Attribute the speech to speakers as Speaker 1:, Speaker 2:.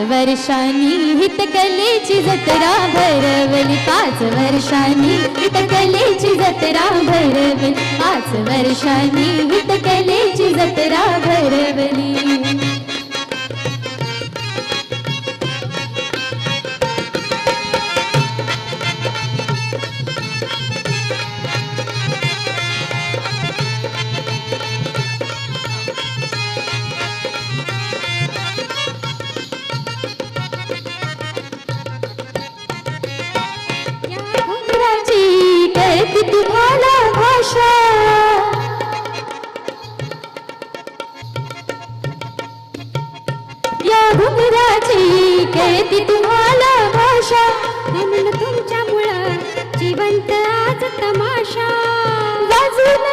Speaker 1: वर्षांनी हितकलेची जत्रा भरवली 5 वर्षांनी हितकलेची जत्रा भरवली 5 वर्षांनी हितकलेची जत्रा भरवली करती तुम्हाला भाषा या घुंगराची करती तुम्हाला भाषा
Speaker 2: म्हणून तुमच्यामुळं जिवंत आज तमाशा
Speaker 1: वाजून